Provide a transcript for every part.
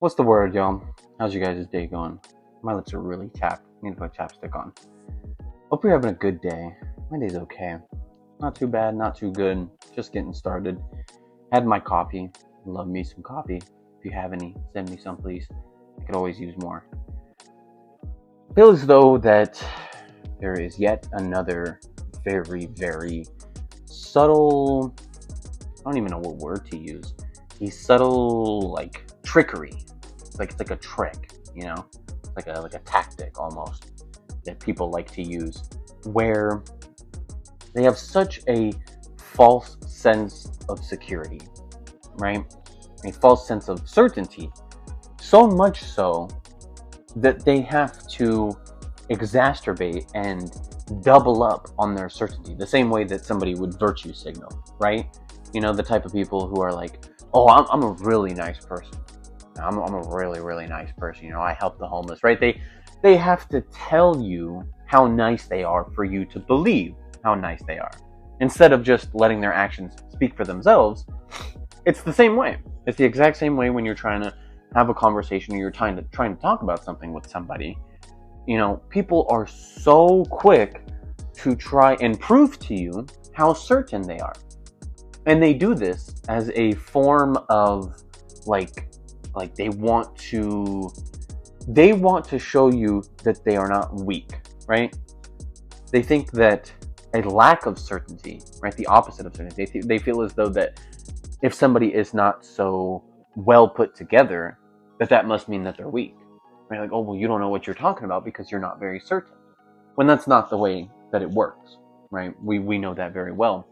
What's the word, y'all? How's you guys' day going? My lips are really chapped. Need to put chapstick on. Hope you're having a good day. My day's okay. Not too bad, not too good. Just getting started. Had my coffee. Love me some coffee. If you have any, send me some, please. I could always use more. Feel as though that there is yet another very, very subtle, I don't even know what word to use. A subtle, trickery. It's like a trick, like a tactic almost that people like to use, where they have such a false sense of security, right? A false sense of certainty, so much so that they have to exacerbate and double up on their certainty, the same way that somebody would virtue signal, right? The type of people who are like, oh, I'm a really nice person. I'm a really, really nice person. I help the homeless, right? They have to tell you how nice they are for you to believe how nice they are. Instead of just letting their actions speak for themselves, it's the same way. It's the exact same way when you're trying to have a conversation or you're trying to talk about something with somebody. People are so quick to try and prove to you how certain they are. And they do this as a form of they want to show you that they are not weak, right? They think that a lack of certainty, right, the opposite of certainty, they feel as though that if somebody is not so well put together, that must mean that they're weak, right? Like, oh, well, you don't know what you're talking about because you're not very certain. When that's not the way that it works, right? We know that very well.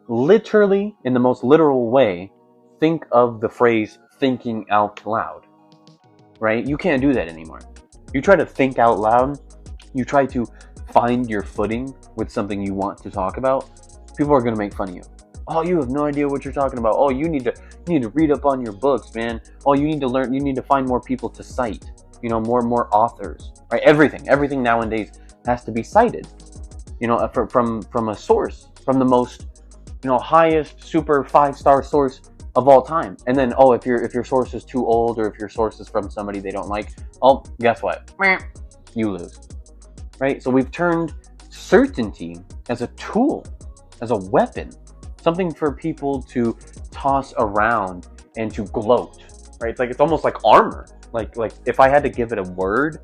Literally, in the most literal way, think of the phrase thinking out loud, right? You can't do that anymore. You try to think out loud, you try to find your footing with something you want to talk about, people are going to make fun of you. Oh, you have no idea what you're talking about. Oh, you need to read up on your books, man. Oh, you need to learn, you need to find more people to cite, more authors, right? Everything nowadays has to be cited, from a source, from the most, highest super 5-star source of all time. And then, if your source is too old, or if your source is from somebody they don't like, guess what? You lose, right? So we've turned certainty as a tool, as a weapon, something for people to toss around and to gloat, right? It's almost like armor. Like if I had to give it a word,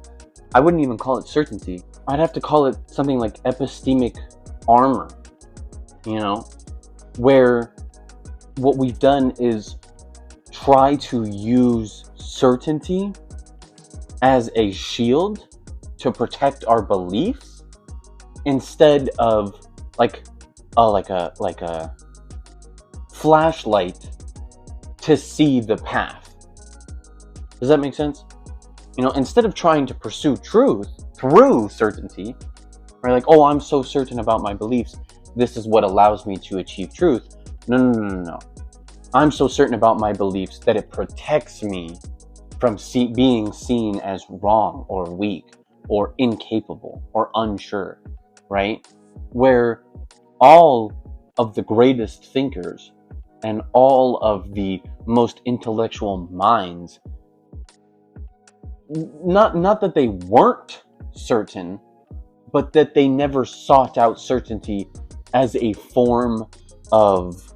I wouldn't even call it certainty. I'd have to call it something like epistemic armor, where what we've done is try to use certainty as a shield to protect our beliefs, instead of like a flashlight to see the path. Does that make sense? Instead of trying to pursue truth through certainty, right? Like, oh, I'm so certain about my beliefs, this is what allows me to achieve truth. No. I'm so certain about my beliefs that it protects me from being seen as wrong or weak or incapable or unsure, right? Where all of the greatest thinkers and all of the most intellectual minds, not that they weren't certain, but that they never sought out certainty as a form of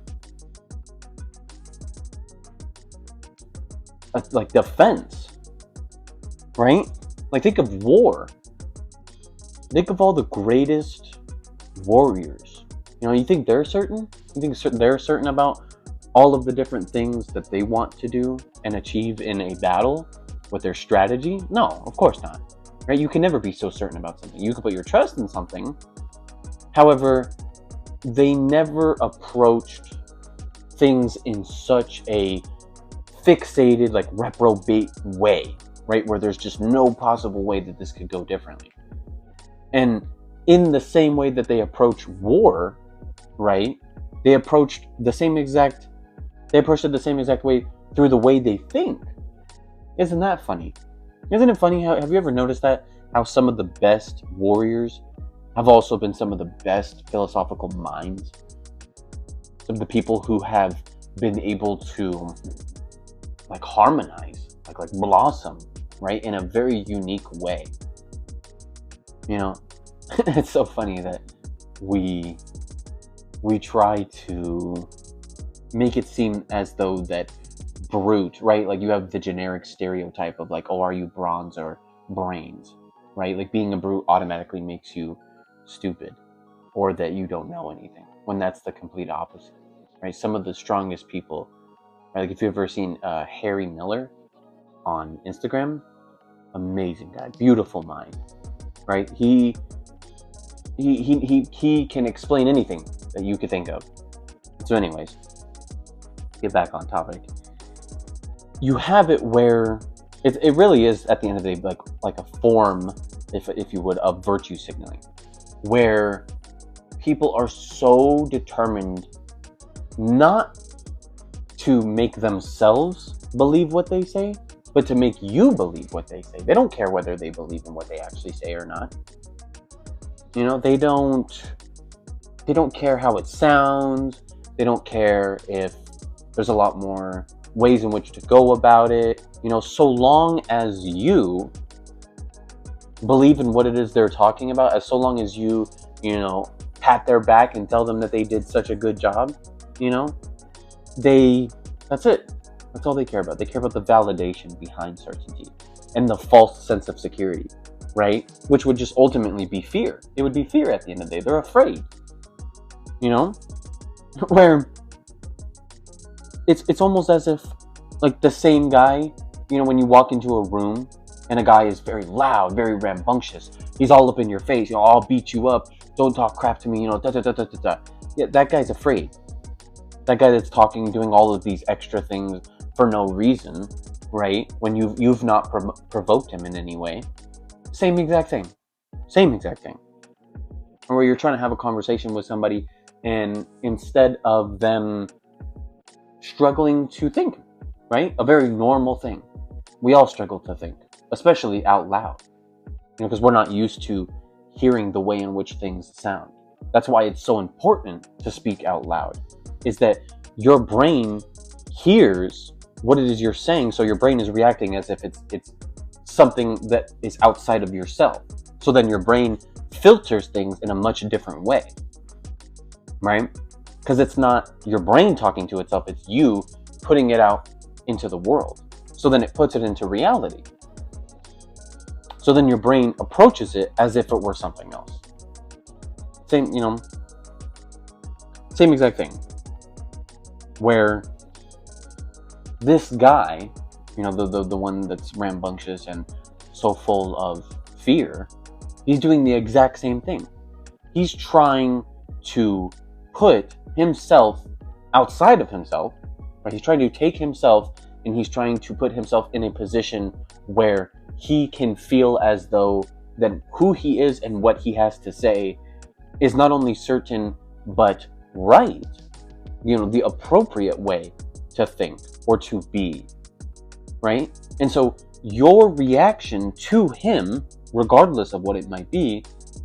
defense, right? Think of war. Think of all the greatest warriors. You think they're certain? You think they're certain about all of the different things that they want to do and achieve in a battle with their strategy? No, of course not, right? You can never be so certain about something. You can put your trust in something. However, they never approached things in such a fixated, reprobate way, right? Where there's just no possible way that this could go differently. And in the same way that they approach war, right? They approached it the same exact way through the way they think. Isn't that funny? Isn't it funny have you ever noticed that? How some of the best warriors have also been some of the best philosophical minds? Some of the people who have been able to like harmonize, like blossom, right, in a very unique way. You know, it's so funny that we try to make it seem as though that brute, right? Like you have the generic stereotype of like, oh, are you bronze or brains, right? Like being a brute automatically makes you stupid or that you don't know anything, when that's the complete opposite, right? Some of the strongest people, right? Like if you've ever seen Harry Miller on Instagram, amazing guy, beautiful mind, right? He can explain anything that you could think of. So anyways, get back on topic. You have it where it really is at the end of the day like a form, if you would, of virtue signaling, where people are so determined not to make themselves believe what they say, but to make you believe what they say. They don't care whether they believe in what they actually say or not. You know, they don't care how it sounds. They don't care if there's a lot more ways in which to go about it. You know, so long as you believe in what it is they're talking about, as so long as you know, pat their back and tell them that they did such a good job, you know, that's it. That's all they care about. They care about the validation behind certainty and the false sense of security, right? Which would just ultimately be fear. It would be fear at the end of the day. They're afraid, you know, where it's almost as if like the same guy, you know, when you walk into a room and a guy is very loud, very rambunctious, he's all up in your face, you know, I'll beat you up, don't talk crap to me, you know, da da da da da da. Yeah, that guy's afraid. That guy that's talking, doing all of these extra things for no reason, right? When you've not provoked him in any way. Same exact thing. Or where you're trying to have a conversation with somebody, and instead of them struggling to think, right? A very normal thing. We all struggle to think, especially out loud, you know, because we're not used to hearing the way in which things sound. That's why it's so important to speak out loud, is that your brain hears what it is you're saying, so your brain is reacting as if it's something that is outside of yourself. So then your brain filters things in a much different way, right? Because it's not your brain talking to itself, it's you putting it out into the world. So then it puts it into reality. So then your brain approaches it as if it were something else. Same, you know, same exact thing. Where this guy, you know, the one that's rambunctious and so full of fear, he's doing the exact same thing. He's trying to put himself outside of himself, right? He's trying to take himself and he's trying to put himself in a position where he can feel as though that who he is and what he has to say is not only certain, but right. You know, the appropriate way to think or to be, right? And so your reaction to him, regardless of what it might be,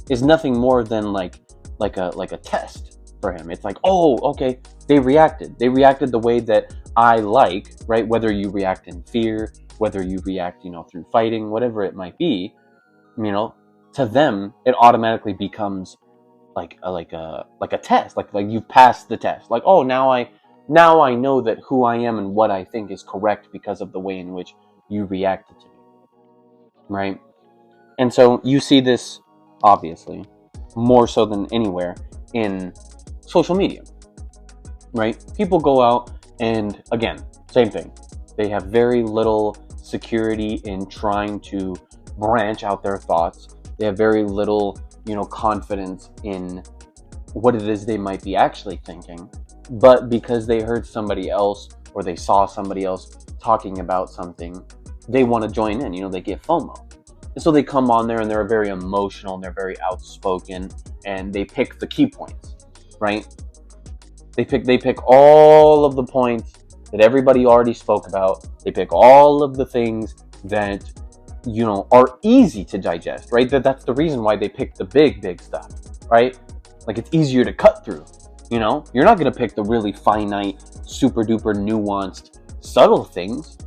is nothing more than like a test for him. It's like, oh, okay, they reacted the way that I like, right? Whether you react in fear, whether you react, you know, through fighting, whatever it might be, you know, to them it automatically becomes like a test, like you've passed the test. Like, oh, now I know that who I am and what I think is correct because of the way in which you reacted to me, right? And so you see this obviously more so than anywhere in social media, right? People go out and, again, same thing. They have very little security in trying to branch out their thoughts. They have very little, you know, confidence in what it is they might be actually thinking. But because they heard somebody else or they saw somebody else talking about something, they want to join in, you know, they get FOMO. And so they come on there and they're very emotional and they're very outspoken and they pick the key points, right? They pick all of the points that everybody already spoke about. They pick all of the things that, you know, are easy to digest, right? That's the reason why they pick the big stuff, right? Like, it's easier to cut through, you know? You're not going to pick the really finite, super duper nuanced, subtle things.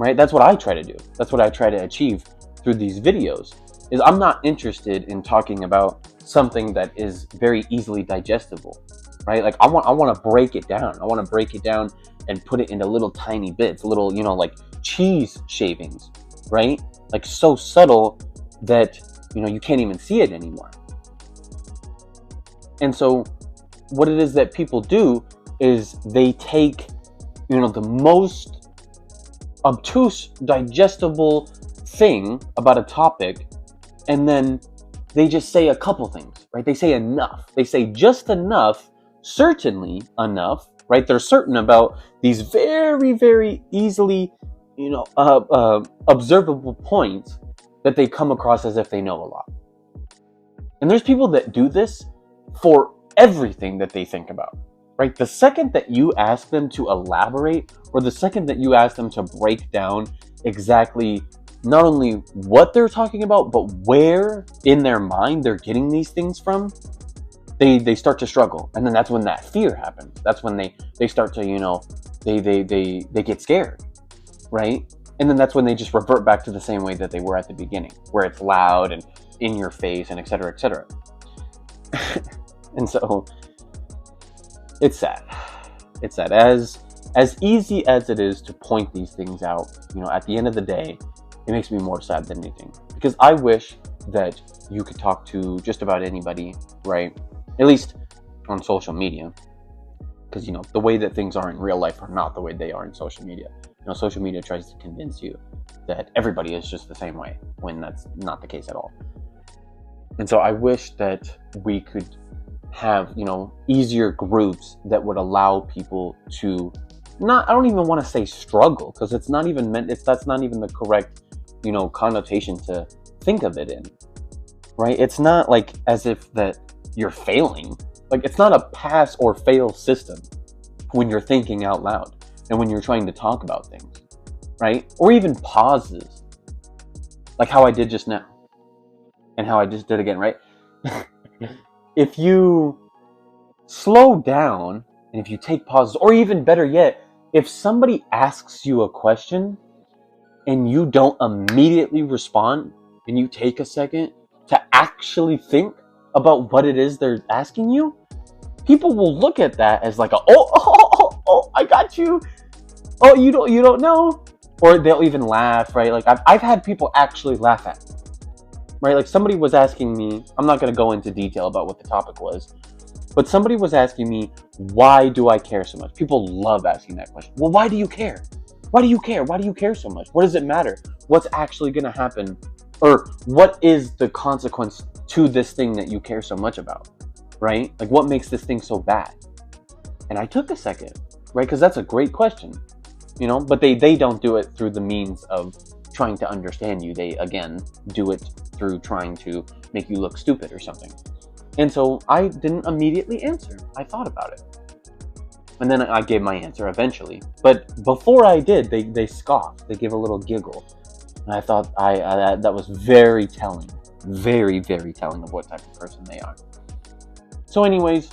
right? That's what I try to do. That's what I try to achieve through these videos. Is I'm not interested in talking about something that is very easily digestible, right? Like I want to break it down. I want to break it down and put it into little tiny bits, little, like cheese shavings, right? Like so subtle that, you can't even see it anymore. And so what it is that people do is they take, the most obtuse, digestible thing about a topic, and then they just say a couple things, right? They say enough. They say just enough, certainly enough, right? They're certain about these very, very easily, observable points that they come across as if they know a lot. And there's people that do this for everything that they think about, right? The second that you ask them to elaborate, or the second that you ask them to break down exactly not only what they're talking about, but where in their mind they're getting these things from, they start to struggle. And then that's when that fear happens. That's when they start to, they get scared, right? And then that's when they just revert back to the same way that they were at the beginning, where it's loud and in your face and et cetera, et cetera. And so it's sad. It's sad. As easy as it is to point these things out, at the end of the day, it makes me more sad than anything. Because I wish that you could talk to just about anybody, right? At least on social media. Because, the way that things are in real life are not the way they are in social media. Social media tries to convince you that everybody is just the same way, when that's not the case at all. And so I wish that we could have, easier groups that would allow people to I don't even want to say struggle, because it's not even that's not even the correct, connotation to think of it in, right? It's not like as if that you're failing. Like it's not a pass or fail system when you're thinking out loud and when you're trying to talk about things, right? Or even pauses, like how I did just now and how I just did again, right? If you slow down and if you take pauses, or even better yet, if somebody asks you a question and you don't immediately respond and you take a second to actually think about what it is they're asking you, people will look at that as like oh, I got you. Oh, you don't know? Or they'll even laugh, right? Like I've had people actually laugh at me, right? Like somebody was asking me, I'm not going to go into detail about what the topic was, but somebody was asking me, why do I care so much? People love asking that question. Well, why do you care? Why do you care? Why do you care so much? What does it matter? What's actually going to happen? Or what is the consequence to this thing that you care so much about, right? Like what makes this thing so bad? And I took a second, right? Because that's a great question, but they don't do it through the means of trying to understand you. They, again, do it through trying to make you look stupid or something. And so I didn't immediately answer. I thought about it. And then I gave my answer eventually. But before I did, they scoffed. They gave a little giggle. And I thought that was very telling. Very, very telling of what type of person they are. So anyways,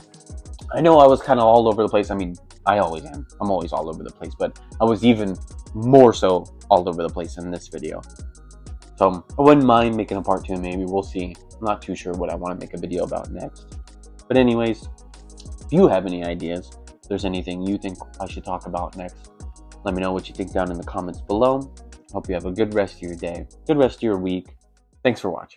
I know I was kind of all over the place. I mean, I always am. I'm always all over the place. But I was even more so all over the place in this video. So I wouldn't mind making a part 2, maybe. We'll see. I'm not too sure what I want to make a video about next. But anyways, if you have any ideas, if there's anything you think I should talk about next, let me know what you think down in the comments below. Hope you have a good rest of your day, good rest of your week. Thanks for watching.